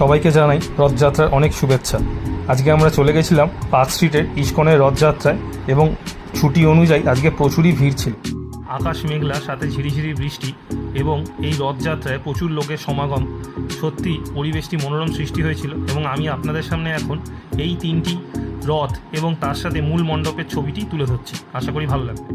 সবাইকে জানাই রথযাত্রার অনেক শুভেচ্ছা। আজকে আমরা চলে গেছিলাম পার্ক স্ট্রিটের ইস্কনের রথযাত্রায় এবং ছুটি অনুযায়ী আজকে প্রচুরই ভিড় ছিল। আকাশ মেঘলা, সাথে ঝিরিঝিরি বৃষ্টি এবং এই রথযাত্রায় প্রচুর লোকের সমাগম, সত্যি পরিবেশটি মনোরম সৃষ্টি হয়েছিল। এবং আমি আপনাদের সামনে এখন এই 3টি রথ এবং তার সাথে মূল মণ্ডপের ছবিটি তুলে ধরছি, আশা করি ভালো লাগবে।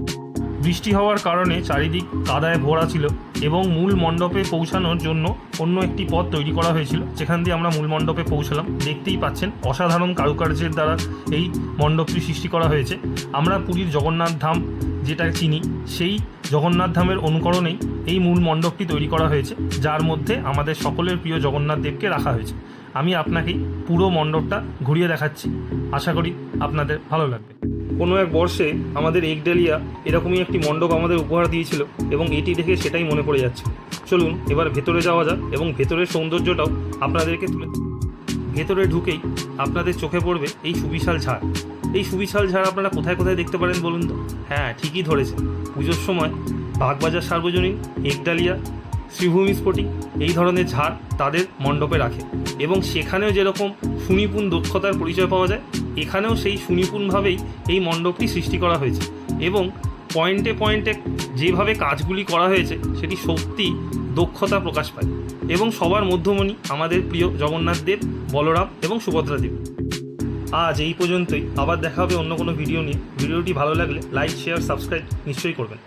বৃষ্টি হওয়ার কারণে চারিদিক কাদায় ভরা ছিল এবং মূল মণ্ডপে পৌঁছানোর জন্য অন্য একটি পথ তৈরি করা হয়েছিল, যেখান দিয়ে আমরা মূল মণ্ডপে পৌঁছালাম। দেখতেই পাচ্ছেন অসাধারণ কারুকার্যের দ্বারা এই মণ্ডপটি সৃষ্টি করা হয়েছে। আমরা পুরীর জগন্নাথ ধাম যেটা চিনি, সেই জগন্নাথ ধামের অনুকরণেই এই মূল মণ্ডপটি তৈরি করা হয়েছে, যার মধ্যে আমাদের সকলের প্রিয় জগন্নাথ দেবকে রাখা হয়েছে। আমি আপনাকে পুরো মণ্ডপটা ঘুরিয়ে দেখাচ্ছি, আশা করি আপনাদের ভালো লাগবে। কোনো এক বর্ষে আমাদের একডালিয়া এরকমই একটি মণ্ডপ আমাদের উপহার দিয়েছিল এবং এটি দেখে সেটাই মনে পড়ে যাচ্ছে। চলুন এবার ভেতরে যাওয়া যাক এবং ভেতরের সৌন্দর্যটাও আপনাদেরকে তুলে। ভেতরে ঢুকেই আপনাদের চোখে পড়বে এই সুবিশাল ঝাড়। এই সুবিশাল ঝাড় আপনারা কোথায় কোথায় দেখতে পারেন বলুন তো? হ্যাঁ, ঠিকই ধরেছেন। পুজোর সময় বাগবাজার সার্বজনীন, একডালিয়া, শ্রীভূমি স্পোর্টিং এই ধরনের ঝাড় তাদের মণ্ডপে রাখে এবং সেখানেও যেরকম সুনিপুণ দক্ষতার পরিচয় পাওয়া যায়, এখানেও সেই সুনিপুণভাবেই এই মণ্ডপটি সৃষ্টি করা হয়েছে এবং পয়েন্টে পয়েন্টে যেভাবে কাজগুলি করা হয়েছে সেটি সত্যি দক্ষতা প্রকাশ পায়। এবং সবার মধ্যমণি আমাদের প্রিয় জগন্নাথ দেব, বলরাম এবং সুভদ্রা দেব। আজ এই পর্যন্তই, আবার দেখা হবে অন্য কোনো ভিডিও নিয়ে। ভিডিওটি ভালো লাগলে লাইক, শেয়ার, সাবস্ক্রাইব নিশ্চয়ই করবেন।